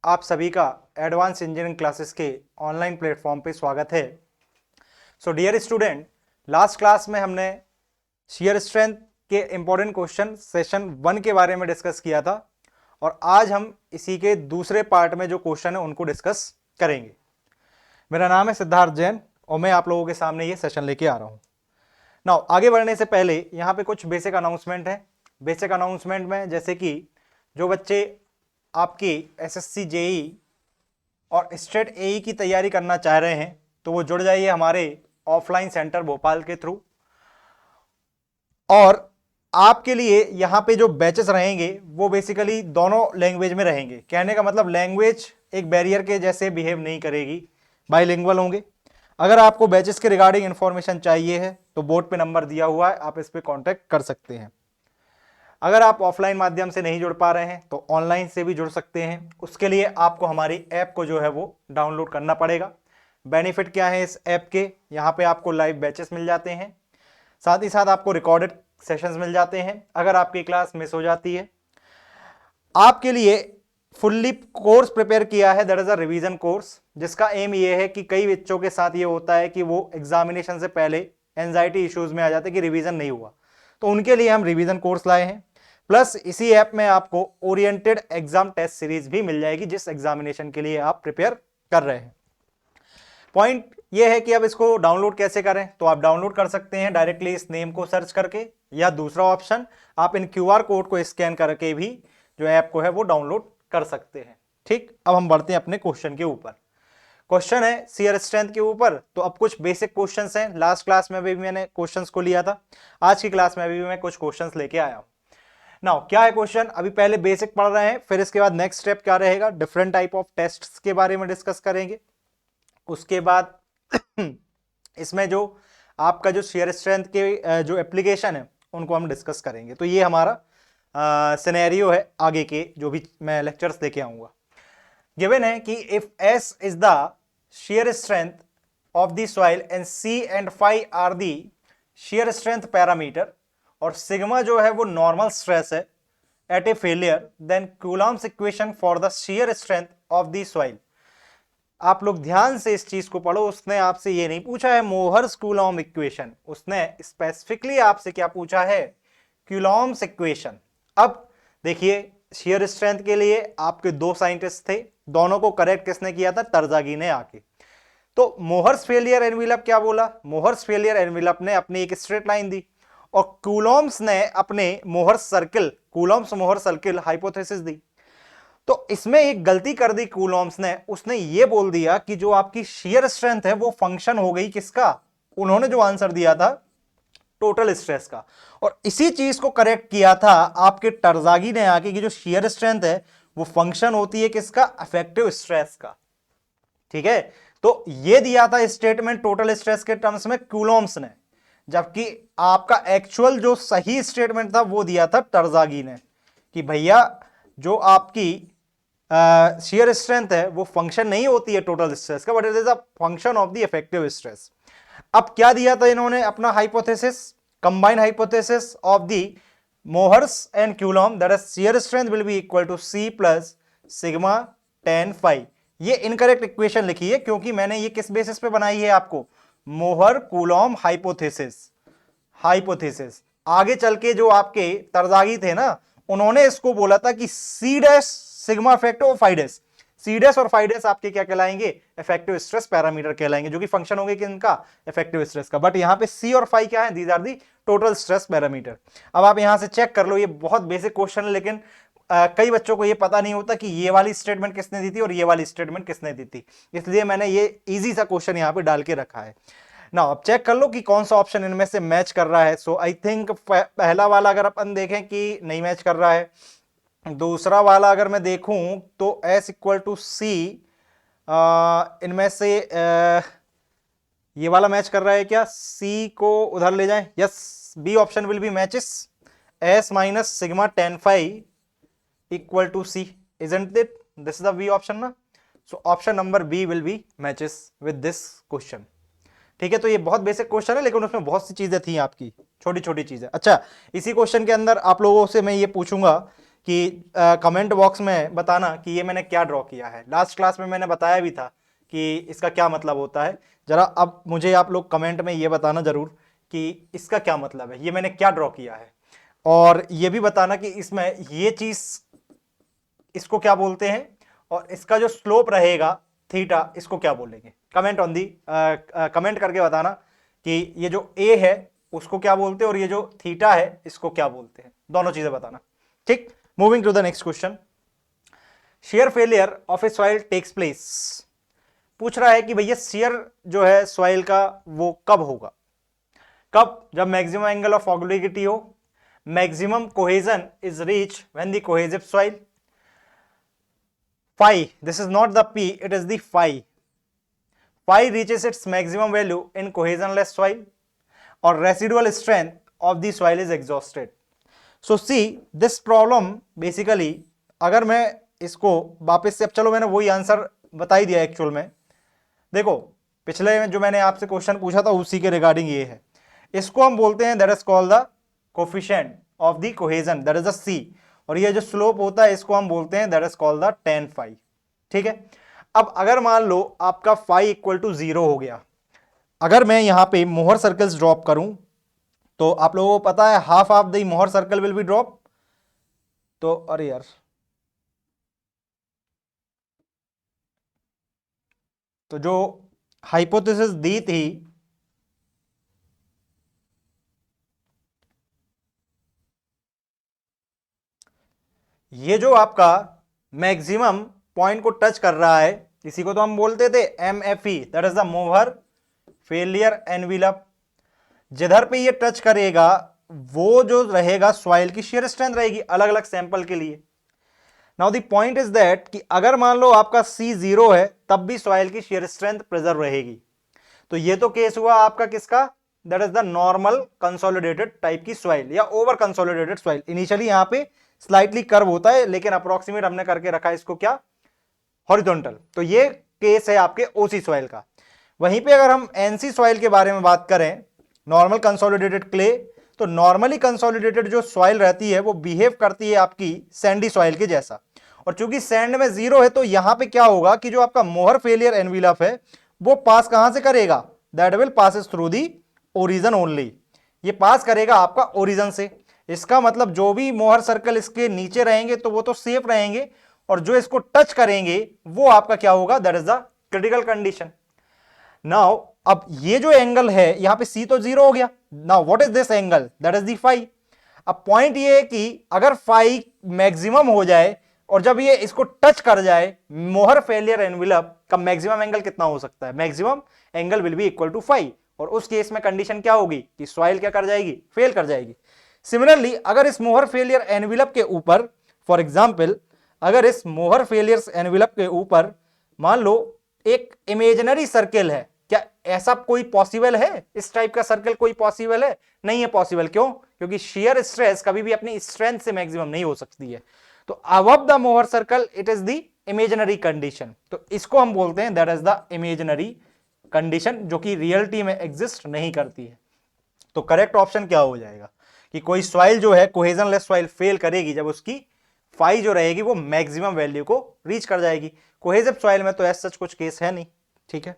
आप सभी का एडवांस इंजीनियरिंग क्लासेस के ऑनलाइन प्लेटफॉर्म पे स्वागत है। So dear student, last class में हमने शियर स्ट्रेंथ के इंपॉर्टेंट क्वेश्चन सेशन 1 के बारे में डिस्कस किया था और आज हम इसी के दूसरे पार्ट में जो क्वेश्चन है उनको डिस्कस करेंगे। मेरा नाम है सिद्धार्थ जैन और मैं आप लोगों के सामने ये सेशन लेके आ रहा हूँ। नाउ आगे बढ़ने से पहले यहाँ पे कुछ बेसिक अनाउंसमेंट है। बेसिक अनाउंसमेंट में जैसे कि जो बच्चे आपकी एसएससी जेई और स्टेट एई की तैयारी करना चाह रहे हैं तो वो जुड़ जाइए हमारे ऑफलाइन सेंटर भोपाल के थ्रू। और आपके लिए यहाँ पे जो बैचेस रहेंगे वो बेसिकली दोनों लैंग्वेज में रहेंगे। कहने का मतलब लैंग्वेज एक बैरियर के जैसे बिहेव नहीं करेगी, बाइलिंगुअल होंगे। अगर आपको बैचेस के रिगार्डिंग इंफॉर्मेशन चाहिए है तो बोर्ड पे नंबर दिया हुआ है, आप इस पे कांटेक्ट कर सकते हैं। अगर आप ऑफलाइन माध्यम से नहीं जुड़ पा रहे हैं तो ऑनलाइन से भी जुड़ सकते हैं। उसके लिए आपको हमारी ऐप को जो है वो डाउनलोड करना पड़ेगा। बेनिफिट क्या है इस ऐप के, यहाँ पे आपको लाइव बैचेस मिल जाते हैं, साथ ही साथ आपको रिकॉर्डेड सेशंस मिल जाते हैं अगर आपकी क्लास मिस हो जाती है। आपके लिए फुल्ली कोर्स प्रिपेयर किया है, that is a revision course, जिसका एम ये है कि कई बच्चों के साथ ये होता है कि वो एग्जामिनेशन से पहले एंजाइटी इश्यूज में आ जाते हैं कि रिवीजन नहीं हुआ, तो उनके लिए हम रिवीजन कोर्स लाए हैं। प्लस इसी ऐप में आपको ओरिएंटेड एग्जाम टेस्ट सीरीज भी मिल जाएगी जिस एग्जामिनेशन के लिए आप प्रिपेयर कर रहे हैं। पॉइंट यह है कि अब इसको डाउनलोड कैसे करें, तो आप डाउनलोड कर सकते हैं डायरेक्टली इस नेम को सर्च करके, या दूसरा ऑप्शन आप इन क्यूआर कोड को स्कैन करके भी जो ऐप को है वो डाउनलोड कर सकते हैं। ठीक, अब हम बढ़ते हैं अपने क्वेश्चन के ऊपर। क्वेश्चन है शियर स्ट्रेंथ के ऊपर, तो अब कुछ बेसिक क्वेश्चंस हैं। लास्ट क्लास में भी मैंने क्वेश्चंस को लिया था, आज की क्लास में भी मैं कुछ क्वेश्चंस लेके आया हूं। नाउ क्या है क्वेश्चन, अभी पहले बेसिक पढ़ रहे हैं, फिर इसके बाद नेक्स्ट स्टेप क्या रहेगा, डिफरेंट टाइप ऑफ टेस्ट्स के बारे में डिस्कस करेंगे। उसके बाद इसमें जो आपका जो शियर स्ट्रेंथ के जो एप्लीकेशन है उनको हम डिस्कस करेंगे। तो ये हमारा सिनेरियो है आगे के जो भी मैं लेक्चर्स लेके आऊंगा। गिवन है कि if S is the shear strength of the soil and C and phi are the shear strength parameter, और सिग्मा जो है वो नॉर्मल स्ट्रेस है at a failure, then Coulomb's equation for the shear strength of the soil. आप लोग ध्यान से इस चीज को पढ़ो, उसने आपसे ये नहीं पूछा है मोहर्स कूलॉम इक्वेशन, उसने स्पेसिफिकली आपसे क्या पूछा है, कूलॉम्स इक्वेशन। अब देखिए शियर स्ट्रेंथ के लिए आपके दो साइंटिस्ट थे, दोनों को करेक्ट किसने किया था, तरजागी ने आके। तो मोहर्स फेलियर एनवेलप क्या बोला, मोहर्स फेलियर एनवेलप ने अपनी एक स्ट्रेट लाइन दी और कूलॉम्स ने अपने Mohr's circle, Coulomb's Mohr circle hypothesis दी। तो इसमें एक गलती कर दी कूलॉम्स ने, उसने ये बोल दिया कि जो आपकी शियर स्ट्रेंथ है वो फंक्शन हो गई किसका, उन्होंने जो आंसर दिया था टोटल स्ट्रेस का। और इसी चीज को करेक्ट किया था आपके टरजागी ने आके कि जो शियर स्ट्रेंथ है वो फंक्शन होती है किसका, इफेक्टिव स्ट्रेस का। ठीक है, तो ये दिया था स्टेटमेंट टोटल स्ट्रेस के टर्म्स में कूलॉम्स ने, जबकि आपका एक्चुअल जो सही स्टेटमेंट था वो दिया था टरजागी ने कि भैया जो आपकी शियर स्ट्रेंथ है वो फंक्शन नहीं होती है टोटल स्ट्रेस का, but it is a function of the effective stress. अब क्या दिया था इन्होंने अपना hypothesis, combined hypothesis of the Mohr's and Coulomb, that is shear strength will be equal to C plus sigma tan phi। ये incorrect equation लिखी है क्योंकि मैंने ये किस बेसिस पे बनाई है, आपको मोहर कूलॉम हाइपोथेसिस, हाइपोथेसिस। आगे चल के जो आपके तरजागी थे ना, उन्होंने इसको बोला था कि C डैश सिग्मा इफेक्ट और फाई डैश, C डैश और फाई डैश आपके क्या कहलाएंगे, इफेक्टिव स्ट्रेस पैरामीटर कहलाएंगे, जो कि फंक्शन होंगे कि इनका इफेक्टिव स्ट्रेस का। बट यहां पे C और फाई क्या है, these are the total stress parameter. अब आप यहां से चेक कर लो, ये बहुत बेसिक क्वेश्चन है, लेकिन कई बच्चों को ये पता नहीं होता कि ये वाली स्टेटमेंट किसने दी थी और ये वाली स्टेटमेंट किसने दी थी, इसलिए मैंने ये इजी सा क्वेश्चन यहां पे डाल के रखा है ना। अब चेक कर लो कि कौन सा ऑप्शन इनमें से मैच कर रहा है। सो आई थिंक पहला वाला अगर अपन देखें कि नहीं मैच कर रहा है, दूसरा वाला अगर मैं देखूं तो S इक्वल टू C, इनमें से ये वाला मैच कर रहा है क्या, C को उधर ले जाएं, yes, b option will be matches S minus sigma tan phi equal to C, isn't it? This is the B option ना, so option number B will be matches with this question। ठीक है, तो ये बहुत basic question है लेकिन उसमें बहुत सी चीजें थी आपकी, छोटी छोटी चीजें। अच्छा, इसी क्वेश्चन के अंदर आप लोगों से मैं ये पूछूंगा कि कमेंट बॉक्स में बताना कि ये मैंने क्या ड्रॉ किया है। लास्ट क्लास में मैंने बताया भी था कि इसका क्या मतलब होता है। जरा अब मुझे आप लोग कमेंट में ये बताना जरूर कि इसका क्या मतलब है, ये मैंने क्या ड्रॉ किया है, और ये भी बताना कि इसमें ये चीज इसको क्या बोलते हैं, और इसका जो स्लोप रहेगा थीटा इसको क्या बोलेंगे। कमेंट ऑन दी कमेंट करके बताना कि ये जो ए है उसको क्या बोलते हैं और ये जो थीटा है इसको क्या बोलते हैं, दोनों चीजें बताना। ठीक, moving to the next question. Shear failure of a soil takes place. पूछ रहा है कि भैया शेयर जो है सॉइल का वो कब होगा, कब, जब मैक्सिमम एंगल ऑफ ऑब्लिविटी हो, maximum cohesion is reach when the cohesive soil, phi, this is not the p, it is the phi. Phi reaches its maximum value in cohesionless soil or residual strength of the soil is exhausted. So see this problem basically, अगर मैं इसको वापस से, अब चलो मैंने वही answer बता ही दिया एक्चुअल में। देखो पिछले में जो मैंने आपसे क्वेश्चन पूछा था उसी के रिगार्डिंग ये है। इसको हम बोलते हैं that is called the coefficient of the cohesion, that is the C, और ये जो स्लोप होता है इसको हम बोलते हैं that is called the tan phi। ठीक है, अब अगर मान लो आपका phi इक्वल टू 0 हो गया, अगर मैं यहां पे मोहर सर्कल्स ड्रॉप करूं तो आप लोगों को पता है half of the Mohr circle will be drop. तो अरे यार, तो जो हाइपोथेसिस दी थी ये जो आपका मैक्सिमम पॉइंट को टच कर रहा है इसी को तो हम बोलते थे MFE, that is the Mohr failure envelope. जिधर पे ये टच करेगा वो जो रहेगा सॉइल की शेयर स्ट्रेंथ रहेगी अलग अलग सैंपल के लिए। Now the point is that कि अगर मान लो आपका C 0 है तब भी सॉइल की शेयर स्ट्रेंथ प्रिजर्व रहेगी। तो ये तो केस हुआ आपका किसका, that is the normal consolidated type की सॉइल या ओवर कंसोलिडेटेड सॉइल। इनिशियली यहां पे स्लाइटली कर्व होता है लेकिन अप्रोक्सीमेट हमने करके रखा है इसको क्या, हॉरिजॉन्टल। तो ये केस है आपके ओसी सॉइल का। वहीं पे अगर हम एनसी सॉइल के बारे में बात करें, नॉर्मल कंसोलिडेटेड क्ले, तो नॉर्मली कंसोलिडेटेड जो सॉइल रहती है वो बिहेव करती है आपकी सैंडी सॉइल के जैसा, और चूंकि सैंड में 0 है तो यहां पे क्या होगा कि जो आपका मोहर फेलियर एनविलप है वो पास कहां से करेगा, that will passes through the origin only, ये पास करेगा आपका ओरिजिन से। इसका मतलब जो भी मोहर सर्कल इसके नीचे रहेंगे तो वो तो सेफ रहेंगे, और जो इसको टच करेंगे वो आपका क्या होगा, that is the critical condition. Now अब ये जो एंगल है यहां पे C तो 0 हो गया, now what is this angle, that is the phi. अब पॉइंट ये है कि अगर फाई मैक्सिमम हो जाए और जब ये इसको टच कर जाए मोहर फेलियर एनविलप का मैक्सिमम एंगल कितना हो सकता है, maximum angle will be equal to phi, और उस केस में कंडीशन क्या होगी कि सॉइल क्या कर जाएगी, फेल कर जाएगी। सिमिलरली अगर इस मोहर फेलियर एनविलप के ऊपर, फॉर एग्जांपल अगर इस मोहर फेलियर एनविलप के ऊपर मान लो एक इमेजिनरी सर्किल है, क्या ऐसा कोई पॉसिबल है, इस टाइप का सर्कल कोई पॉसिबल है, नहीं है पॉसिबल। क्यों, क्योंकि शेयर स्ट्रेस कभी भी अपनी स्ट्रेंथ से मैक्सिमम नहीं हो सकती है। तो above the Mohr circle it is the imaginary condition, तो इसको हम बोलते हैं that is the imaginary condition, जो कि रियलिटी में एग्जिस्ट नहीं करती है। तो करेक्ट ऑप्शन क्या हो जाएगा कि कोई सॉइल जो है कोहेजनलेस सॉइल फेल करेगी जब उसकी फाई जो रहेगी वो मैक्सिमम वैल्यू को रीच कर जाएगी। कोहेसिव सॉइल में तो ऐसा कुछ केस है नहीं। ठीक है,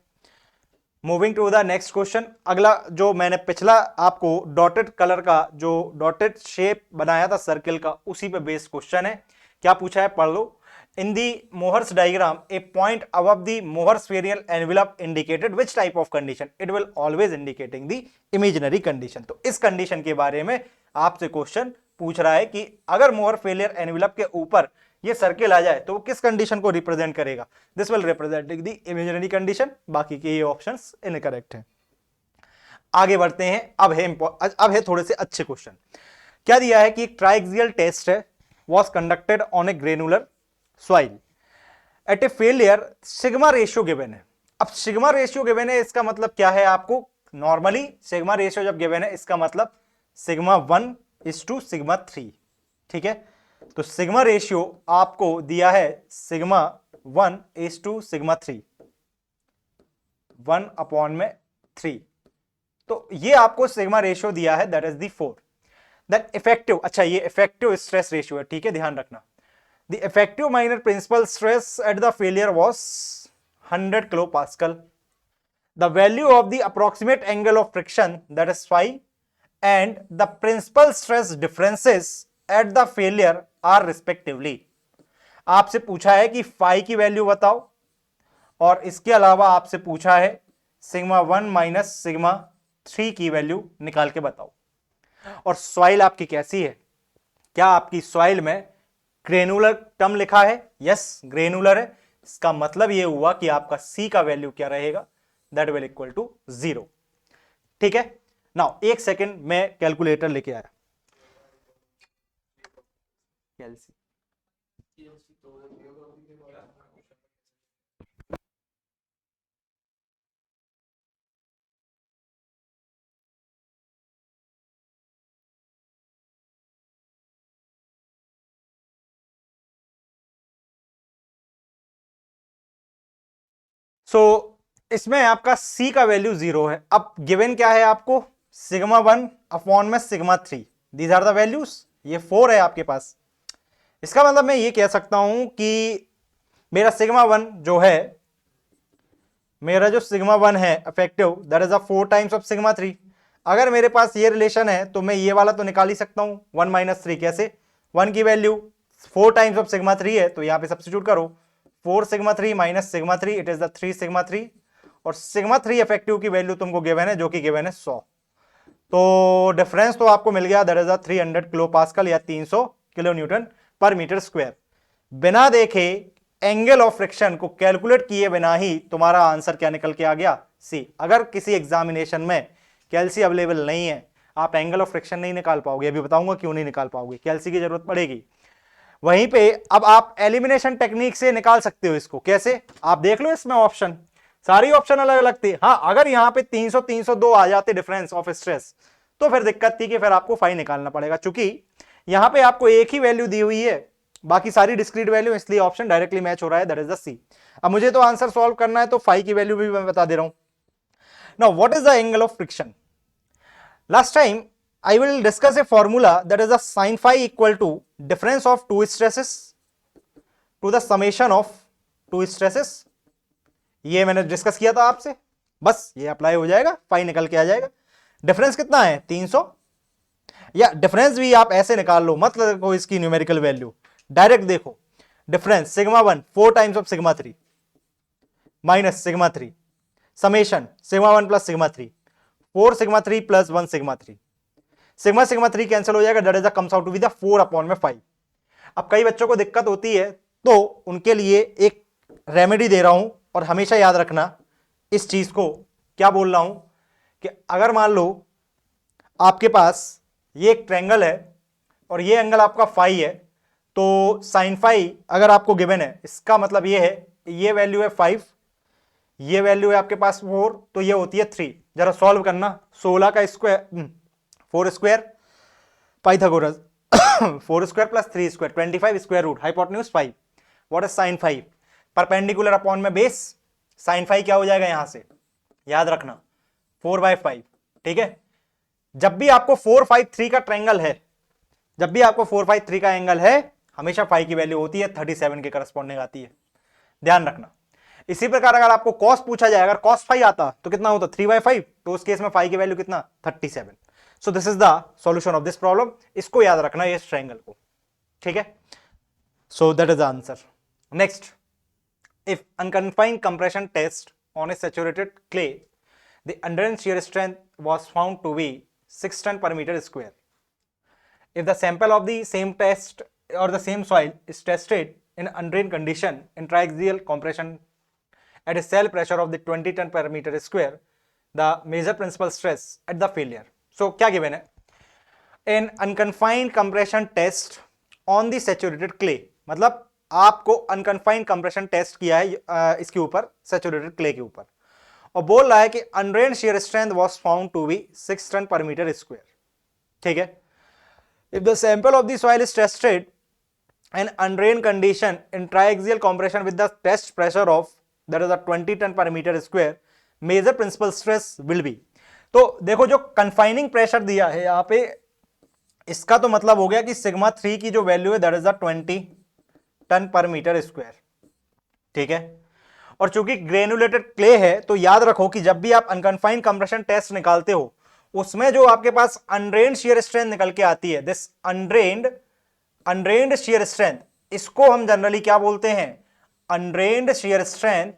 moving to the next question. अगला जो मैंने पिछला आपको डॉटेड कलर का जो डॉटेड शेप बनाया था सर्किल का उसी पे बेस्ड क्वेश्चन है। क्या पूछा है पढ़ लो। In the Mohr's diagram a point above the Mohr's failure envelope indicated which type of condition, it will always indicating the imaginary condition. तो इस कंडीशन के बारे में आपसे क्वेश्चन पूछ रहा है कि अगर मोहर फेलियर एनवेलप के ऊपर ये सर्किल आ जाए तो वो किस कंडीशन को रिप्रेजेंट करेगा, this will represent the imaginary condition. बाकी के ये ऑप्शंस इनकरेक्ट हैं। आगे बढ़ते हैं, अब है थोड़े से अच्छे क्वेश्चन। क्या दिया है कि एक ट्राइक्सियल टेस्ट है was conducted on a granular soil at a failure sigma ratio given है। अब सिग्मा रेशियो गिवन है इसका मतलब क्या है, आपको नॉर्मली सिग्मा रेशियो जब गिवन है इसका मतलब सिग्मा 1 इज टू सिग्मा 3। ठीक है, तो सिग्मा रेशियो आपको दिया है सिग्मा 1 इज टू सिग्मा 3, 1/3। तो ये आपको सिग्मा रेशियो दिया है that is the 4। Then effective, अच्छा ये इफेक्टिव स्ट्रेस रेशियो है, ठीक है, ध्यान रखना। The effective minor principal stress at the failure was 100 kilo pascal. The value of the approximate angle of friction that is phi and the principal stress differences at the failure are respectively. आपसे पूछा है कि phi की value बताओ, और इसके अलावा आपसे पूछा है सिग्मा 1 माइनस सिग्मा 3 की वैल्यू निकाल के बताओ। और सॉइल आपकी कैसी है? क्या आपकी सॉइल में ग्रेनुलर टर्म लिखा है? यस, ग्रेनुलर है। इसका मतलब यह हुआ कि आपका सी का वैल्यू क्या रहेगा? That will equal to 0। ठीक है, नाउ एक सेकेंड मैं कैलकुलेटर लेके आया। इसमें आपका C का वैल्यू 0 है। अब गिवन क्या है आपको? सिग्मा 1 अपॉन में sigma 3, these are the values. ये 4 है आपके पास। इसका मतलब मैं ये कह सकता हूं कि मेरा सिग्मा 1 जो है, मेरा जो सिग्मा 1 है effective, that is a 4 times of sigma 3। अगर मेरे पास ये रिलेशन है तो मैं ये वाला तो निकाल ही सकता हूं, 1 माइनस 3। कैसे? 1 की वैल्यू 4 टाइम्स ऑफ सिग्मा 3 है, तो यहां पे सब्स्टिट्यूट करो, 4 sigma 3 minus sigma 3, it is the 3 sigma 3। और सिग्मा 3 इफेक्टिव की वैल्यू तुमको गिवन है, जो कि गिवन है 100। तो डिफरेंस तो आपको मिल गया, that is the 300 kilo pascal या 300 किलो न्यूटन पर मीटर स्क्वायर। बिना देखे एंगल ऑफ फ्रिक्शन को कैलकुलेट किए बिना ही तुम्हारा आंसर क्या निकल के आ गया? सी। अगर किसी एग्जामिनेशन में कैल्सी अवेलेबल नहीं है, आप एंगल ऑफ फ्रिक्शन नहीं निकाल पाओगे। अभी बताऊंगा क्यों नहीं निकाल पाओगे, कैल्सी की जरूरत पड़ेगी। वहीं पे अब आप एलिमिनेशन टेक्निक से निकाल सकते हो इसको। कैसे? आप देख लो, इसमें ऑप्शन, सारी ऑप्शन अलग अलग थी। हाँ, अगर यहां पे 300 302 आ जाते डिफरेंस ऑफ स्ट्रेस, तो फिर दिक्कत थी कि फिर आपको फाई निकालना पड़ेगा। चूंकि यहां पे आपको एक ही वैल्यू दी हुई है, बाकी सारी डिस्क्रीट वैल्यू, इसलिए ऑप्शन डायरेक्टली मैच हो रहा है, दैट इज द सी। अब मुझे तो आंसर सॉल्व करना है, तो फाई की वैल्यू भी मैं बता दे रहा हूं। Now what is the angle of friction? Last time I will discuss a formula that is a sin phi equal to difference of two stresses to the summation of two stresses। ये मैंने discuss किया था आपसे, बस ये apply हो जाएगा, phi निकल के आ जाएगा। डिफरेंस कितना है? 300। या डिफरेंस भी आप ऐसे निकाल लो, मत देखो इसकी न्यूमेरिकल वैल्यू, डायरेक्ट देखो। Difference sigma 1 4 times of sigma 3 minus sigma 3 summation sigma 1 plus sigma 3, 4 sigma 3 plus 1 sigma 3। Sigma sigma 3 cancel हो जाएगा, that is comes out to be the 4 upon में 5। अब कई बच्चों को दिक्कत होती है, तो उनके लिए एक रेमेडी दे रहा हूं, और हमेशा याद रखना इस चीज को। क्या बोल रहा हूं कि अगर मान लो आपके पास ये एक ट्रायंगल है और ये एंगल आपका फाई है, तो साइन फाई अगर आपको गिवन है, इसका मतलब ये है, ये वैल्यू है 5, ये वैल्यू है आपके पास 4, तो ये होती है 3। जरा सॉल्व करना, 16 का square 4 square Pythagoras 4 square plus 3 square 25 square root hypotenuse 5। What is sine 5? Perpendicular upon में बेस, साइन 5 क्या हो जाएगा यहां से? याद रखना 4/5। ठीक है, जब भी आपको 4 5 3 का ट्रायंगल है, जब भी आपको 4 5 3 का एंगल है, हमेशा 5 की वैल्यू होती है 37 के करस्पॉन्डिंग आती है, ध्यान रखना। इसी प्रकार अगर आपको कॉस पूछा जाए, अगर कॉस 5 आता तो कितना होता? 3/5, तो उस केस में 5 की वैल्यू कितना? 37। So this is the solution of this problem. इसको याद रखना, इस ट्रायंगल को। ठीक है, so that is the answer. Next, if unconfined compression test on a saturated clay, the undrained shear strength was found to be 6 ton per meter square. If the sample of the same test or the same soil is tested in undrained condition in triaxial compression at a cell pressure of the 20 ton per meter square, the major principal stress at the failure. So क्या given है? In unconfined compression test on the saturated clay, मतलब आपको unconfined compression test किया है इसके ऊपर, saturated clay के ऊपर, और बोल रहा है कि undrained shear strength was found to be 6 ton per meter square। ठीक है, if the sample of the soil is tested in undrained condition in triaxial compression with the test pressure of that is a 20 ton per meter square, major principal stress will be। तो देखो जो कंफाइनिंग pressure दिया है यहाँ पे इसका तो मतलब हो गया कि सिग्मा 3 की जो वैल्यू है दैट इज द 20 टन पर मीटर स्क्वायर। ठीक है, और चूंकि ग्रेनुलेटेड क्ले है तो याद रखो कि जब भी आप अनकन्फाइंड कंप्रेशन टेस्ट निकालते हो उसमें जो आपके पास अनड्रेन्ड शियर स्ट्रेंथ निकल के आती है, दिस अनड्रेन्ड शियर स्ट्रेंथ, इसको हम जनरली क्या बोलते हैं, undrained shear strength.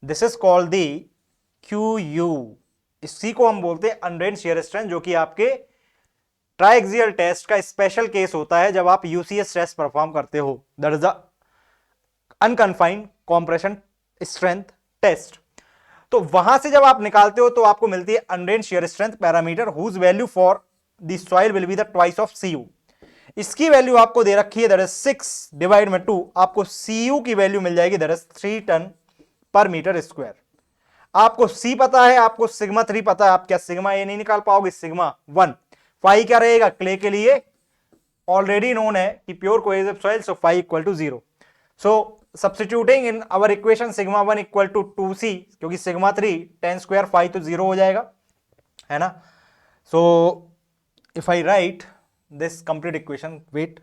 This is called the Q U, इसी को हम बोलते हैं अनड्रेन्ड शियर स्ट्रेंथ, जो कि आपके ट्राइक्सियल टेस्ट का स्पेशल केस होता है जब आप यूसीएस टेस्ट परफॉर्म करते हो, that is the unconfined compression strength test. तो वहां से जब आप निकालते हो तो आपको मिलती है undrained shear strength parameter whose value for the soil will be the twice of CU. इसकी वैल्यू आपको दे रखी है दैट इज 6 डिवाइड में 2, आपको सीयू की वैल्यू मिल जाएगी दैट इज 3 टन पर मीटर स्क्वायर। आपको सी पता है, आपको सिग्मा 3 पता है, आप क्या सिग्मा ए नहीं निकाल पाओगे, सिग्मा 1। फाई क्या रहेगा क्ले के लिए, ऑलरेडी नोन है कि pure cohesive soil, so phi equal to 0। So substituting in our equation sigma 1 equal to 2c, क्योंकि सिग्मा 3 10 स्क्वायर फाई तो 0 हो जाएगा, है ना। So if I write this complete equation, wait,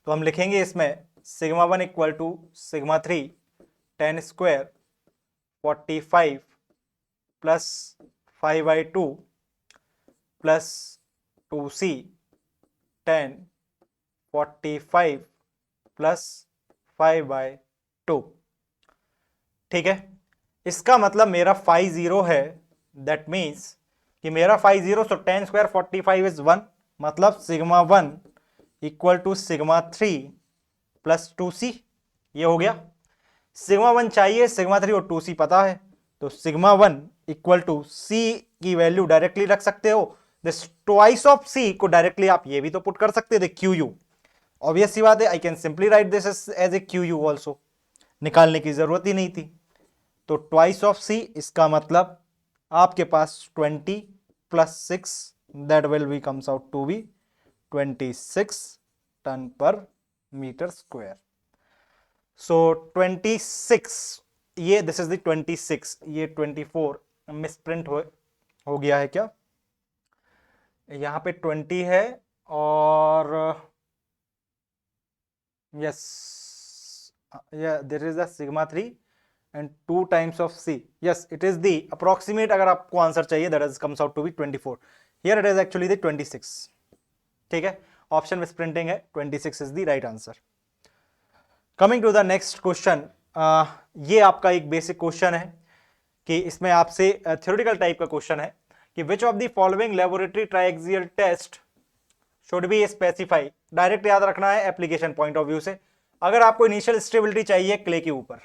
तो हम लिखेंगे इसमें sigma 1 equal to sigma 3 10 square 45 plus 5/2 plus 2c 10 45 plus 5/2। ठीक है, इसका मतलब मेरा फाई 0 है, दैट मीन्स कि मेरा फाई 0, सो 10 स्क्वायर 45 इज 1, मतलब sigma 1 equal to sigma 3 plus 2c, ये हो गया। सिग्मा 1 चाहिए, सिग्मा 3 और 2c पता है, तो सिग्मा 1 इक्वल टू c की वैल्यू डायरेक्टली रख सकते हो, दिस ट्वाइस ऑफ c को डायरेक्टली आप ये भी तो पुट कर सकते थे क्यू यू, ऑब्वियस सी बात है, I can simply write this as a q u also, निकालने की जरूरत ही नहीं थी। तो ट्वाइस ऑफ सी, इसका मतलब आपके पास 20 प्लस 6, that will be comes out to be 26 ton पर मीटर स्क्वायर। सो 26, ये दिस इज द 26, ये 24 मिसप्रिंट हो गया है क्या, यहां पे 20 है और yes, yeah, there is a sigma 3 and 2 times of c, yes it is the approximate, अगर आपको आंसर चाहिए that is comes out to be 24, here it is actually the 26। ठीक है, ऑप्शन में स्प्रिंटिंग है, 26 is the right answer। Coming to the next question, ये आपका एक बेसिक क्वेश्चन है कि इसमें आपसे थ्योरेटिकल टाइप का क्वेश्चन है कि which of the following laboratory triaxial test should be specify. Direct याद रखना है एप्लीकेशन पॉइंट ऑफ व्यू से। अगर आपको इनिशियल स्टेबिलिटी चाहिए क्ले के ऊपर,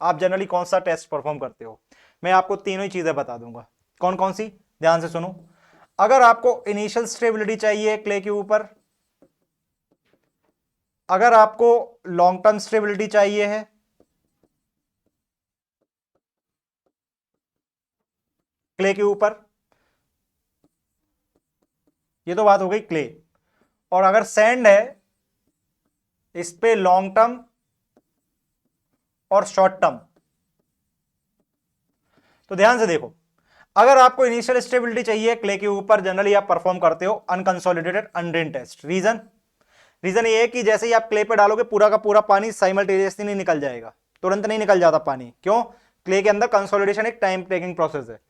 आप जनरली कौन सा टेस्ट परफॉर्म करते हो, मैं आपको तीनों ही चीजें बता दूंगा, कौन कौन सी, ध्यान से सुनो। अगर आपको इनिशियल स्टेबिलिटी चाहिए क्ले के ऊपर, अगर आपको लॉन्ग टर्म स्टेबिलिटी चाहिए है, क्ले के ऊपर, ये तो बात हो गई क्ले, और अगर सैंड है इस पे लॉन्ग टर्म और शॉर्ट टर्म। तो ध्यान से देखो, अगर आपको इनिशियल स्टेबिलिटी चाहिए क्ले के ऊपर, जनरली आप परफॉर्म करते हो अनकंसोलिडेटेड अनड्रेन्ड टेस्ट। रीजन ये है कि जैसे ही आप क्ले पे डालोगे पूरा का पूरा पानी साइमल्टेनियसली नहीं निकल जाएगा, तुरंत नहीं निकल जाता पानी, क्यों, क्ले के अंदर कंसोलिडेशन एक टाइम टेकिंग प्रोसेस है।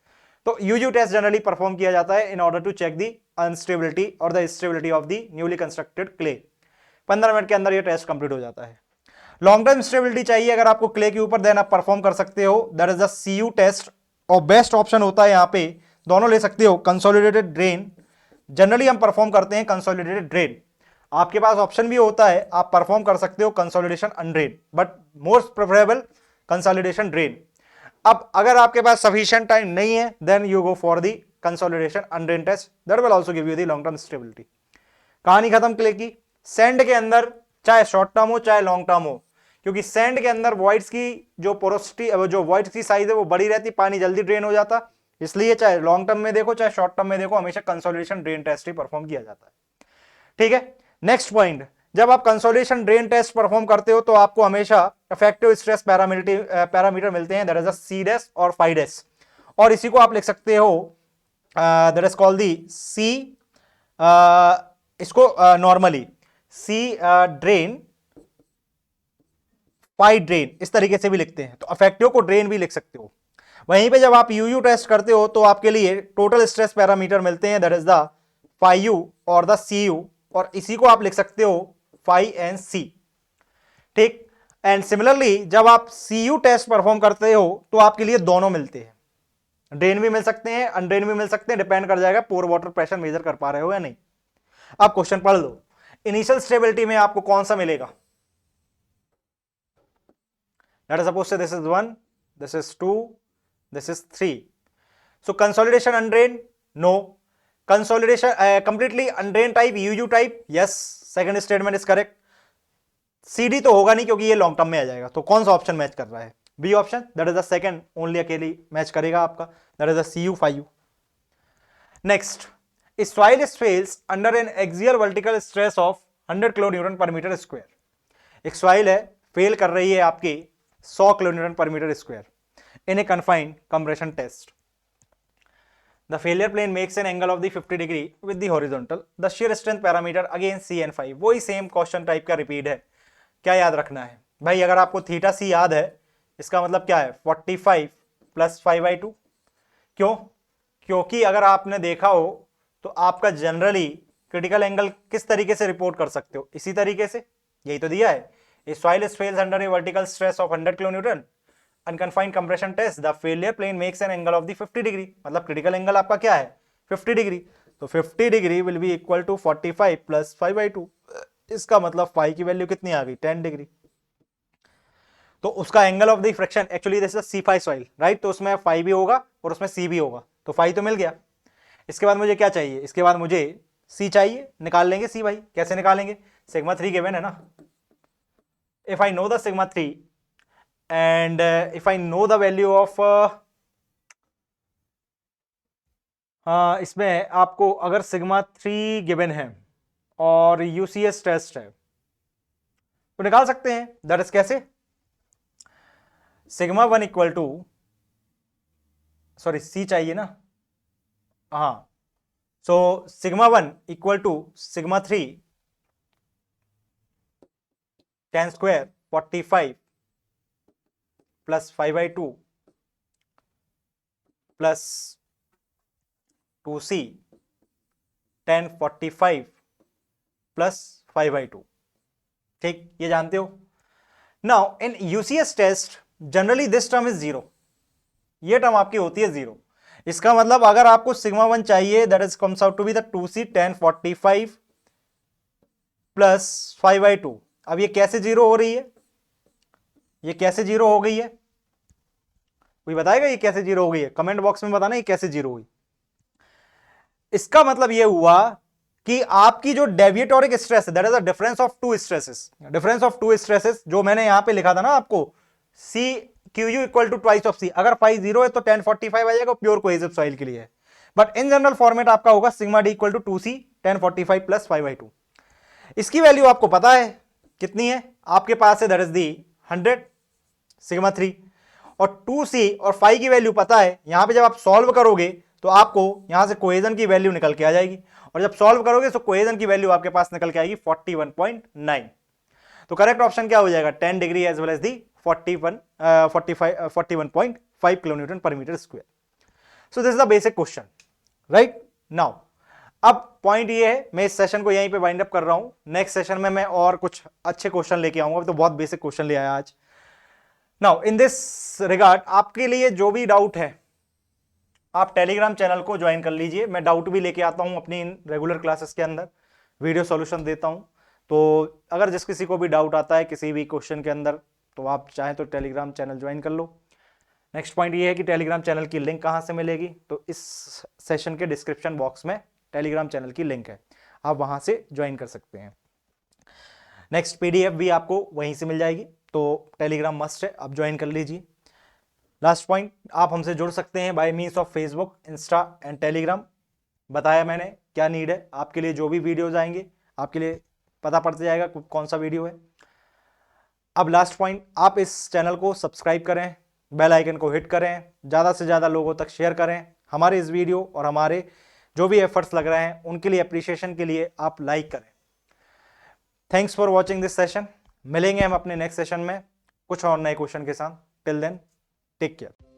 तो यूयू टेस्ट जनरली परफॉर्म किया जाता है in order to check the unstability और the stability of the newly constructed clay. 15 minute के अंदर ये टेस्ट कंप्लीट हो जाता है। लॉन्ग टर्म स्टेबिलिटी चाहिए अगर आपको क्ले के ऊपर, देन आप परफॉर्म कर सकते हो, that is the CU test, और बेस्ट ऑप्शन होता है यहां पे, दोनों ले सकते हो, कंसोलिडेटेड ड्रेन। जनरली हम परफॉर्म करते हैं कंसोलिडेटेड ड्रेन, आपके पास ऑप्शन भी होता है आप परफॉर्म कर सकते हो consolidation undrain, but most preferable consolidation drain. अब अगर आपके पास सफिशिएंट टाइम नहीं है, then you go for the consolidation undrain test, that will also give you the long term stability. कहानी खत्म क्ले की। सैंड के अंदर चाहे शॉर्ट टर्म हो चाहे लॉन्ग टर्म हो, क्योंकि सैंड के अंदर वॉइड्स की जो पोरोसिटी, जो वॉइड्स की साइज है वो बड़ी रहती, पानी जल्दी ड्रेन हो जाता, इसलिए चाहे लॉन्ग टर्म में देखो चाहे शॉर्ट टर्म में देखो, हमेशा कंसोलिडेशन ड्रेन टेस्ट ही परफॉर्म किया जाता है। ठीक है, नेक्स्ट पॉइंट, जब आप कंसोलिडेशन ड्रेन टेस्ट परफॉर्म करते हो तो आपको हमेशा इफेक्टिव स्ट्रेस पैरामीटर मिलते हैं, दैट इज सी डैश और फाई डैश, और इसी को आप लिख सकते हो दैट इज कॉल्ड दी सी इसको नॉर्मली सी ड्रेन फाई ड्रेन इस तरीके से भी लिखते हैं, तो अफेक्टिव को ड्रेन भी लिख सकते हो। वहीं पे जब आप यूयू टेस्ट करते हो तो आपके लिए टोटल स्ट्रेस पैरामीटर मिलते हैं, that is the phi u और द सी यू, और इसी को आप लिख सकते हो फाई एन सी, ठीक। एंड सिमिलरली जब आप सी यू टेस्ट परफॉर्म करते हो तो आपके लिए दोनों मिलते हैं, ड्रेन भी मिल सकते हैं, अनड्रेन भी मिल सकते हैं, डिपेंड कर जाएगा पोर वाटर प्रेशर मेजर कर पा रहे हो या नहीं। आप क्वेश्चन पढ़ लो, इनिशियल स्टेबिलिटी में आपको कौन सा मिलेगा? लेट अस सपोज से this is 1, this is 2, this is 3. So consolidation undrained, no. Consolidation completely undrained type, UU type, yes. Second statement is correct. CD तो होगा नहीं क्योंकि ये लॉन्ग टर्म में आ जाएगा, तो कौन सा ऑप्शन मैच कर रहा है? B option, that is the second only अकेली मैच करेगा आपका, that is the CU 5U. Next, soil fails under an axial vertical stress of 100 kilonewton per meter square. एक सॉइल है, फेल कर रही है आपकी 100 किलोन्यूटन पर metre square in a confined compression test. The failure plane makes an angle of the 50 degree with the horizontal. The shear strength parameter again C and phi. वही same question type का repeat है। क्या याद रखना है भाई? अगर आपको थीटा सी याद है, इसका मतलब क्या है? 45 प्लस 5/2। क्यों? क्योंकि अगर आपने देखा हो तो आपका जनरली क्रिटिकल एंगल किस तरीके से रिपोर्ट कर सकते हो? इसी तरीके से, यही तो दिया है। A soil fails under a vertical stress of 100 kilonewton. Unconfined compression test, the failure plane makes an angle of the 50 degree, मतलब क्रिटिकल एंगल आपका क्या है? 50 डिग्री। तो 50 degree will be equal to 45 plus 5/2। इसका मतलब फाई की value कितनी आ गई? 10 डिग्री। तो उसका angle of the fraction actually this is C5 soil, right? तो उसमें फाई भी होगा और उसमें C भी होगा, तो फाई तो मिल गया। इसके बाद मुझे क्या चाहिए? इसके बाद मुझे C चाहिए, निकाल लेंगे C भाई। कैसे निकालेंगे? सिग्मा 3 गिवन है ना। If I know the sigma 3 and if I know the value of इसमें आपको अगर सिग्मा 3 गिवन है और यूसीएस टेस्ट है तो निकाल सकते हैं। दैट इज कैसे? Sigma 1 equal to, sorry C चाहिए ना, हाँ। So sigma 1 equal to sigma 3 10 square 45 plus 5/2 plus 2C 10 45 plus 5/2, ठीक, ये जानते हो। Now in UCS test generally this term is 0, ये टर्म आपकी होती है 0। इसका मतलब अगर आपको सिग्मा 1 चाहिए, that is comes out to be the 2C 10 45 plus 5/2। अब ये कैसे 0 हो रही है? ये कैसे 0 हो गई है? कोई बताएगा ये कैसे 0 हो गई है? कमेंट बॉक्स में बताना ये कैसे 0 हुई। इसका मतलब ये हुआ कि आपकी जो डेविएटोरिक स्ट्रेस है, that is the difference of two stresses. Difference of two stresses जो मैंने यहां पे लिखा था ना आपको, C Q U equal to twice of C. अगर फाई 0 है तो 10 45 आ जाएगा, प्योर कोहेसिव सॉइल के लिए है। बट इन जनरल फॉर्मेट आपका होगा sigma D equal to 2C 10 45 plus 5/2। इसकी वैल्यू आपको पता है कितनी है? आपके पास है, दैट इज दी 100 सिग्मा 3, और 2C और 5 की वैल्यू पता है। यहां पे जब आप सॉल्व करोगे तो आपको यहां से कोहेजन की वैल्यू निकल के आ जाएगी, और जब सॉल्व करोगे तो कोहेजन की वैल्यू आपके पास निकल के आएगी 41.9। तो करेक्ट ऑप्शन क्या हो जाएगा? 10 degree as well as the 41.5 kilonewton पर metre square. So this is the basic question, right? Now अब पॉइंट ये है, मैं इस सेशन को यहीं पे वाइंड अप कर रहा हूं। नेक्स्ट सेशन में मैं और कुछ अच्छे क्वेश्चन लेके आऊंगा। तो बहुत बेसिक क्वेश्चन ले आया आज। नाउ इन दिस रिगार्ड आपके लिए जो भी डाउट है आप टेलीग्राम चैनल को ज्वाइन कर लीजिए। मैं डाउट भी लेके आता हूं अपनी रेगुलर क्लासेस के अंदर, वीडियो सॉल्यूशन देता हूं। तो अगर जिस किसी को भी डाउट आता है किसी भी क्वेश्चन के अंदर, तो आप चाहें तो टेलीग्राम चैनल ज्वाइन कर लो। नेक्स्ट पॉइंट ये है कि टेलीग्राम चैनल की लिंक कहां से मिलेगी? तो इस सेशन के डिस्क्रिप्शन बॉक्स में टेलीग्राम चैनल की लिंक है, आप वहां से ज्वाइन कर सकते हैं। नेक्स्ट PDF भी आपको वहीं से मिल जाएगी, तो टेलीग्राम मस्ट है, आप ज्वाइन कर लीजिए। लास्ट पॉइंट, आप हमसे जुड़ सकते हैं bye means of Facebook, Insta and Telegram. बताया मैंने क्या नीड है आपके लिए। जो भी वीडियोज आएंगे आपके लिए पता पड़ता जाएगा कौन सा वीडियो है। अब लास्ट पॉइंट, आप इस चैनल को सब्सक्राइब करें, बेल आइकन को हिट करें, ज़्यादा से ज़्यादा लोगों तक शेयर करें हमारे इस वीडियो और हमारे जो भी एफर्ट्स लग रहे हैं उनके लिए अप्रिशिएशन के लिए आप लाइक करें। Thanks for watching this session. मिलेंगे हम अपने नेक्स्ट सेशन में कुछ और नए क्वेश्चन के साथ। Till then take care.